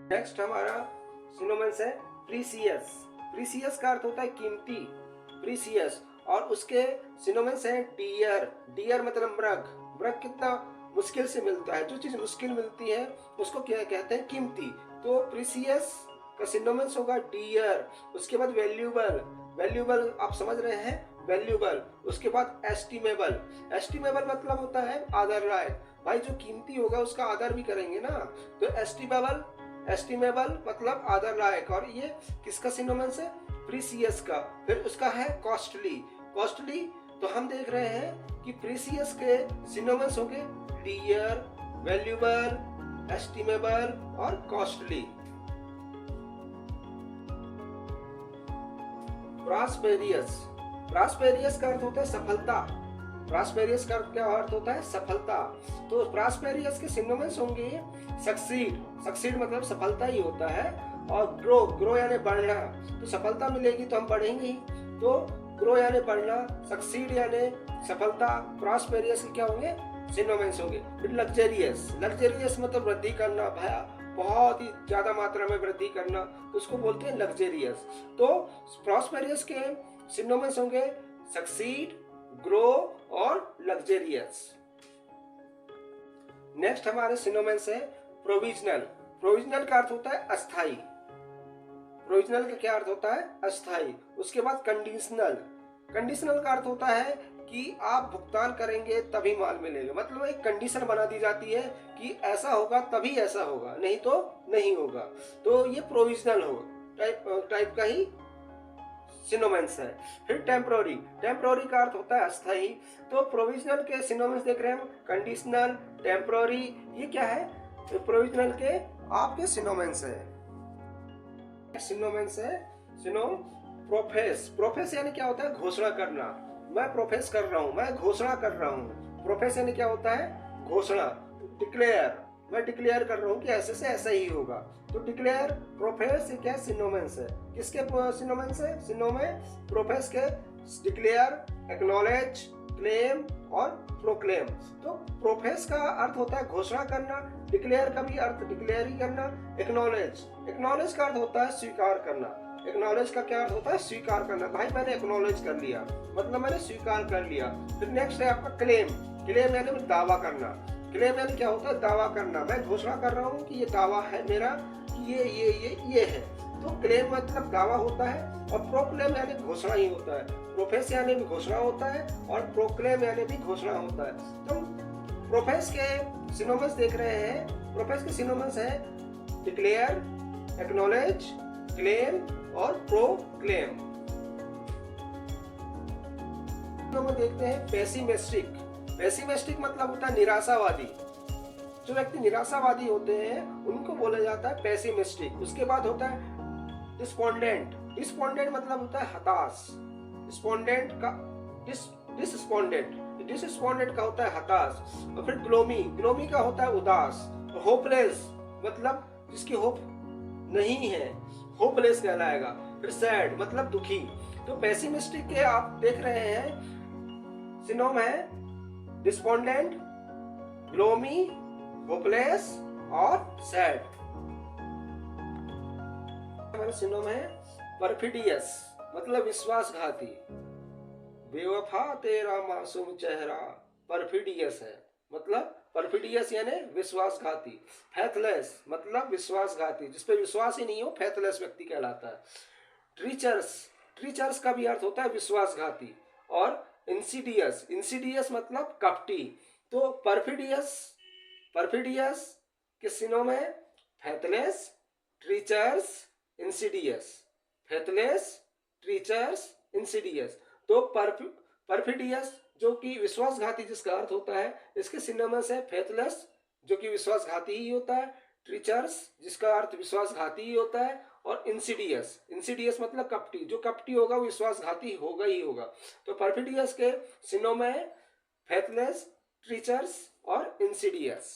Next हमारा synonyms है precious. Precious का अर्थ होता है कीमती, प्रीसियस। और उसके सिनोनिम्स है डियर। डियर मतलब मृग। मृग कितना मुश्किल से मिलता है, जो चीज मुश्किल मिलती है उसको क्या कहते हैं, कीमती। तो प्रीसियस का सिनोनिम्स होगा डियर। उसके बाद वैल्यूएबल। वैल्यूएबल आप समझ रहे हैं, वैल्यूएबल। उसके बाद एस्टिमेबल। एस्टिमेबल मतलब होता है आदर लायक। भाई जो कीमती होगा उसका आदर भी करेंगे ना। तो एस्टिमेबल, एस्टिमेबल मतलब आदर लायक। और ये किसका सिनोनिम्स है, प्रीसियस का। फिर उसका है कॉस्टली। कॉस्टली तो हम देख रहे हैं कि प्रीसियस के सिनोनिम्स होंगे डियर, वैल्यूएबल, एस्टिमेबल और कॉस्टली। प्रॉस्पेरियस। प्रॉस्पेरियस का अर्थ होता है सफलता। प्रॉस्पेरियस का क्या अर्थ होता है, सफलता। तो प्रॉस्पेरियस के सिनोनिम्स होंगे सक्सीड। सक्सीड मतलब सफलता ही होता है। और ग्रो, ग्रो यानी बढ़ना। तो सफलता मिलेगी तो हम बढ़ेंगे ही। तो ग्रो यानी बढ़ना, सक्सीड यानी सफलता। प्रॉस्पेरियस के क्या होंगे, सिनोनिम्स होंगे। फिर लग्जरियस। लग्जरियस मतलब वृद्धि करना, भया बहुत ही ज्यादा मात्रा में वृद्धि करना, तो उसको बोलते हैं लग्जरियस। तो प्रॉस्पेरियस के सिनोनिम्स होंगे सक्सीड, ग्रो और लग्जरियस। नेक्स्ट हमारे सिनोनिम्स है प्रोविजनल। प्रोविजनल का अर्थ होता है अस्थाई। प्रोविजनल का क्या अर्थ होता है, अस्थाई। उसके बाद कंडीशनल। कंडीशनल का अर्थ होता है कि आप भुगतान करेंगे तभी माल मिलेगा। मतलब एक कंडीशन बना दी जाती है कि ऐसा होगा तभी ऐसा होगा, नहीं तो नहीं होगा। तो ये प्रोविजनल हो टाइप का ही सिनोनिम्स है। फिर टेम्पोररी। टेम्पोररी का अर्थ होता है अस्थाई। तो प्रोविजनल के सिनोनिम्स देख रहे हैं हम, कंडीशनल, टेम्पोररी। ये क्या है, प्रोविजनल के आपके सिनोनिम्स है। सिनोनिम्स है सिनो प्रोफेस। प्रोफेस यानी क्या होता है, घोषणा करना। मैं प्रोफेस कर रहा हूँ, मैं घोषणा कर रहा हूँ। प्रोफेस यानी क्या होता है, घोषणा। डिक्लेयर, मैं डिक्लेयर कर रहा हूँ कि ऐसे से ऐसा ही होगा। तो डिक्लेयर, प्रोफेस, ये क्या सिनोनिम्स है, किसके सिनोनिम्स है, सिनोनिम्स प्रोफेस के डिक्लेयर, एक्नॉलेज, क्लेम और प्रोक्लेम। तो प्रोफेस का अर्थ होता है घोषणा करना, डिक्लेयर का भी अर्थ डिक्लेयर ही करना। एक्नॉलेज, एक्नॉलेज का अर्थ होता है स्वीकार करना। एक्नॉलेज का क्या अर्थ होता है, स्वीकार करना। भाई मैंने एक्नॉलेज कर लिया, मतलब मैंने स्वीकार कर लिया। फिर नेक्स्ट है आपका क्लेम। क्लेम यानी दावा करना। क्लेम यानी क्या होता है, दावा करना। मैं घोषणा कर रहा हूँ कि ये दावा है मेरा कि ये है। तो क्लेम मतलब दावा होता है। और प्रोक्लेम यानी घोषणा ही होता है। प्रोफेस यानी भी घोषणा होता है और प्रोक्लेम यानी भी घोषणा होता है। तो प्रोफेस के सिनोनिम्स देख रहे हैं। प्रोफेस के सिनोनिम्स है डिक्लेयर, एक्नॉलेज, क्लेम और प्रोक्लेम। हम देखते हैं पेसिमिस्टिक। पेसिमिस्टिक मतलब होता है निराशावादी। जो व्यक्ति निराशावादी होते हैं उनको बोला जाता है पेसिमिस्टिक। उसके बाद होता है डिस्पोंडेंट। डिस्पोंडेंट मतलब होता है हताश। डिस्पोंडेंट का डिसस्पोंडेंट का होता है हताश। और फिर ग्लोमी, ग्लोमी का होता है उदास। होपलेस मतलब जिसकी होप नहीं है, होपलेस कहलाएगा। फिर सैड मतलब दुखी। तो पेसिमिस्टिक के आप देख रहे हैं सिनोम है डिस्पोंडेंट, ग्लोमी, होपलेस और सैड। हमारा सिनोम है परफिडियस मतलब विश्वासघाती। बेवफा तेरा मासूम चेहरा परफिडियस है, मतलब परफिडियस यानी विश्वासघाती। फैथलेस मतलब विश्वासघाती, जिसपे विश्वास ही नहीं हो, फैथलेस व्यक्ति कहलाता है। ट्रीचर्स, ट्रीचर्स का भी अर्थ होता है विश्वासघाती। और इंसिडियस, इंसिडियस मतलब कपटी। तो परफिडियस, परफिडियस के सिनोम है फैथलेस, ट्रीचर्स, इंसिडियस। फैथलेस, ट्रीचर्स, इंसिडियस। तो परफिडियस जो कि विश्वासघाती जिसका अर्थ होता है, इसके सिनोनिम्स है फैथलेस जो कि विश्वासघाती ही होता है, ट्रीचर्स जिसका अर्थ विश्वासघाती ही होता है, और इंसिडियस, इंसिडियस मतलब कपटी। जो कपटी होगा वो विश्वासघाती होगा ही होगा। तो परफिडियस के सिनोनिम है फैथलेस, ट्रीचर्स और इंसिडियस।